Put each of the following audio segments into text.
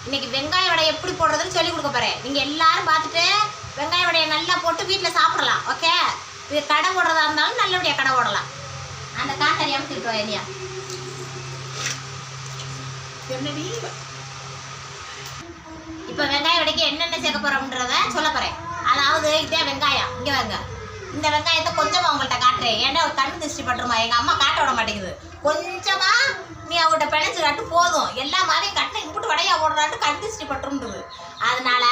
இன்னைக்கு வெங்காய வடை எப்படி போடுறதுன்னு சொல்லி கொடுக்க போகிறேன். நீங்கள் எல்லாரும் பார்த்துட்டு வெங்காய வடையை நல்லா போட்டு வீட்டில் சாப்பிடலாம். ஓகே, இது கடை போடுறதா இருந்தாலும் நல்லபடியாக கடை போடலாம். அந்த காட்டறியாமல் திட்டுவா என்னையா என்னடி. இப்போ வெங்காய வடைக்கு என்னென்ன சேர்க்க போகிறோம்ன்றத சொல்ல போகிறேன். அதாவது இதே வெங்காயம் இங்கே வாங்க. இந்த வெங்காயத்தை கொஞ்சமாக உங்கள்கிட்ட காட்டுறேன். ஏன்னா ஒரு கண்ணு திருஷ்டி பட்டுருமா, எங்கள் அம்மா காட்ட விட மாட்டேங்குது. கொஞ்சமாக நீ அவங்கள்ட்ட பிணைஞ்சு காட்டு போதும். எல்லா மாவையும் கட்டின இம்புட்டு வடையா ஓடுறான்ட்டு கண் திருஷ்டி பட்டுருந்துது. அதனால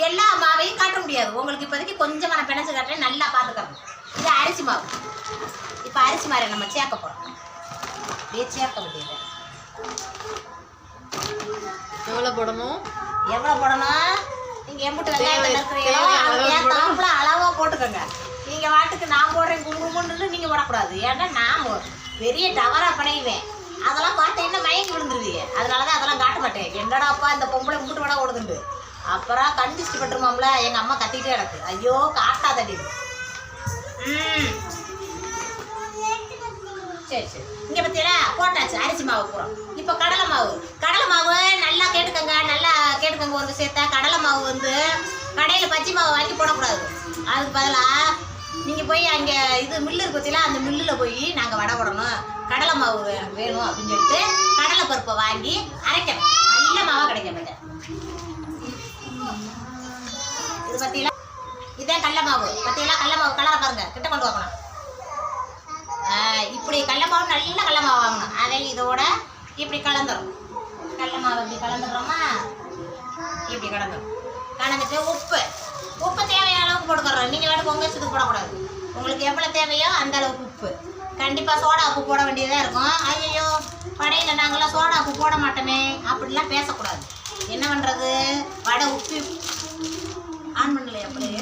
எல்லா மாவையும் காட்ட முடியாது. உங்களுக்கு இப்போதைக்கு கொஞ்சமாக நான் பிணைஞ்சு காட்டுறேன், நல்லா பார்த்துக்கணும். இது அரிசி மாவு. இப்போ அரிசி மாவை நம்ம சேர்க்க போகிறோம். அப்படியே சேர்க்க முடியாது. எவ்வளோ போடணும்? நீங்கள் எம்பிட்டு வெங்காயத்தை இருக்கிறீங்களோ அதுக்கு ஏற்றாப்புல அளவாக போட்டுக்கோங்க. நீங்கள் வாட்டுக்கு நான் போடுறேன் குங்குமுன்னு நீங்கள் போடக்கூடாது. ஏன்னா நான் பெரிய டவராக படையுவேன். அதெல்லாம் பார்த்தீங்கன்னா மயங்கி விழுந்துருவீங்க. அதனால தான் அதெல்லாம் காட்ட மாட்டேன். என்னடாப்பா இந்த பொம்பளை முட்டு வடை ஓடுதுண்டு. அப்புறம் கண்டிச்சு பட்டுருமாம்ல, எங்கள் அம்மா கத்திக்கிட்டே கிடக்கு. ஐயோ காட்டாதடி. சரி சரி, இங்கே பற்றியா போட்டாச்சு அரிசி மாவு போகிறோம். இப்போ கடலை மாவு நல்லா கேட்டுக்கோங்க. ஒரு விஷயத்த, கடலை மாவு வந்து கடையில் பச்சை மாவு வாங்கி போடக்கூடாது. அதுக்கு பதிலாக நீங்கள் போய் அங்கே இது மில்லு இருக்கு பற்றிலாம், அந்த மில்லில் போய் நாங்கள் வடை போடணும், கடலை மாவு வேணும் அப்படின்னு சொல்லிட்டு கடலை பருப்பை வாங்கி அரைக்கணும். நல்ல மாவாக கிடைக்க மாட்டேன். இது பற்றிலாம் இதே கடலை மாவு பற்றிலாம், கடலை மாவு கலரை பாருங்க, கிட்ட கொண்டு வைக்கணும். இப்படி கடலை மாவு நல்ல கடலை மாவு வாங்கணும். அதை இதோட இப்படி கலந்துடும். கடலை மாவு இப்படி கலந்துடுறோமா, இப்படி கலந்துட்டு உப்பு தேவையான அளவுக்கு போட்டுக்கிறோம். நீங்கள் வேணும் உங்கள் இஷ்டத்துக்கு போடக்கூடாது. உங்களுக்கு எவ்வளோ தேவையோ அந்த அளவுக்கு உப்பு. கண்டிப்பாக சோடா உப்பு போட வேண்டியதாக இருக்கும். ஐயோ வடையில் நாங்களாம் சோடா உப்பு போட மாட்டோமே அப்படிலாம் பேசக்கூடாது. என்ன பண்ணுறது, வடை உப்பு ஆன் பண்ணலையே அப்படியே.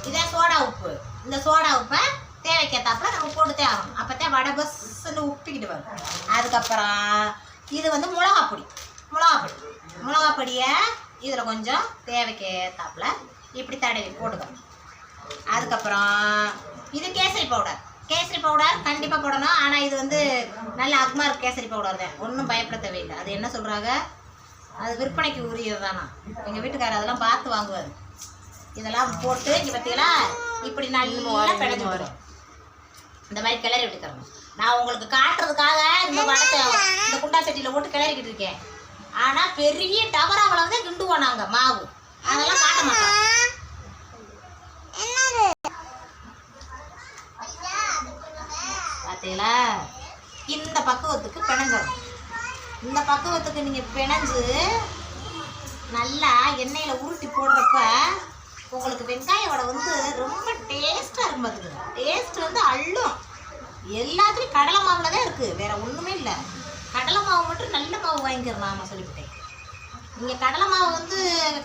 இதே சோடா உப்பு. இந்த சோடா உப்பை தேவைக்கேற்றாப்புல நம்ம போட்டுத்தே ஆகணும். அப்போத்தான் வடை பஸ்ஸுன்னு உப்பிக்கிட்டு வரும். அதுக்கப்புறம் இது வந்து மிளகாப்பொடியை இதில் கொஞ்சம் தேவைக்கு ஏற்றாப்புல இப்படி தடவி போட்டுக்கணும். அதுக்கப்புறம் இது கேசரி பவுடர் கண்டிப்பாக போடணும். ஆனால் இது வந்து நல்ல அக்மார் கேசரி பவுடர் தான், ஒன்றும் பயப்பட தேவையில்லை. அது என்ன சொல்கிறாங்க, அது விற்பனைக்கு உரியது தானா. எங்கள் வீட்டுக்காரர் அதெல்லாம் பார்த்து வாங்குவார். இதெல்லாம் போட்டு இங்கே பார்த்தீங்களா இப்படி நல்லா பிணைஞ்சு வரும். இந்த மாதிரி கிளறி விட்டுக்கிறோம். நான் உங்களுக்கு காட்டுறதுக்காக இந்த வடத்தை இந்த குண்டா சட்டியில் போட்டு கிளறிக்கிட்டு இருக்கேன். ஆனால் பெரிய டவராவில் தான் கிண்டுவோம் நாங்கள் மாவு. அதெல்லாம் காட்ட மாட்டோம். பார்த்தீங்களா, இந்த பக்குவத்துக்கு பிணைஞ்சிடும். இந்த பக்குவத்துக்கு நீங்கள் பிணைஞ்சு நல்லா எண்ணெயில் உருட்டி போடுறப்ப உங்களுக்கு வெங்காய வடை வந்து ரொம்ப டேஸ்ட்டாக இருக்கும். பார்த்துக்கோங்க, டேஸ்ட் வந்து அள்ளும். எல்லாத்துலேயும் கடலை மாவில் தான் இருக்குது, வேறு ஒன்றுமே இல்லை. கடலை மாவு மட்டும் நல்ல மாவு வாங்கிக்கிறோம். நான் சொல்லிவிட்டேன். நீங்கள் கடலை மாவு வந்து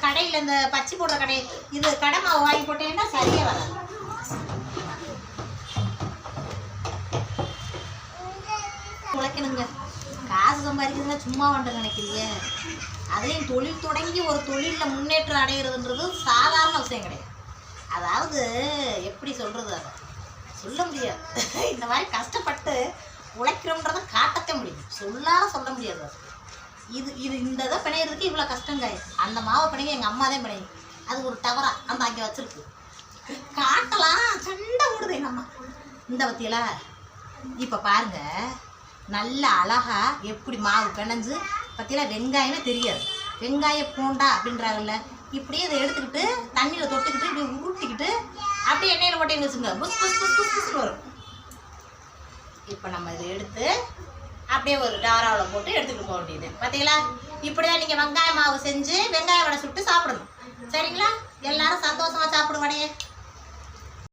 கடையில் இந்த பச்சை போடுற கடை இது கடை மாவு வாங்கி போட்டீங்கன்னா சரியாக வராது. உழைக்கணுங்க, காசு சம்பாதிக்கிறதுனா சும்மா வந்துட்டு நினைக்கிறீங்க. அதையும் தொழில் தொடங்கி ஒரு தொழிலில் முன்னேற்றம் அடைகிறதுன்றது சாதாரண விஷயம் கிடையாது. அதாவது எப்படி சொல்கிறது, அதை சொல்ல முடியாது. இந்த மாதிரி கஷ்டப்பட்டு உழைக்கிறோன்றதை காட்டத்தே முடியும், சொல்ல முடியாது. இது இந்த இதை பிணையிறதுக்கு இவ்வளோ கஷ்டங்க. அந்த மாவை பிணைங்க எங்கள் அம்மா தான் பிணையும். அது ஒரு டவரா அந்த அங்கே வச்சுருக்கு. காட்டலாம், சண்டை விடுது எங்கள் அம்மா. இந்த பற்றியெல்லாம் இப்போ பாருங்கள், நல்ல அழகாக எப்படி மாவு பிணைஞ்சு பற்றியெல்லாம் வெங்காயமே தெரியாது. வெங்காய பூண்டா அப்படின்றாங்கல்ல, இப்படியே இதை எடுத்துக்கிட்டு தண்ணியில் தொட்டுக்கிட்டு இப்படி உருட்டிக்கிட்டு அப்படியே எண்ணெயில் போட்டேன்னு வச்சுங்க, புஸ் புஸ் புஸ் புஸ் புஸ்ன்னு வரும். இப்போ நம்ம இதை எடுத்து அப்படியே ஒரு டாராவில் போட்டு எடுத்துக்கிட்டு போக வேண்டியது. பார்த்தீங்களா, இப்படிதான் நீங்கள் வெங்காய மாவு செஞ்சு வெங்காய வடை சுட்டு சாப்பிடணும். சரிங்களா, எல்லாரும் சந்தோஷமாக சாப்பிடும் வடையே.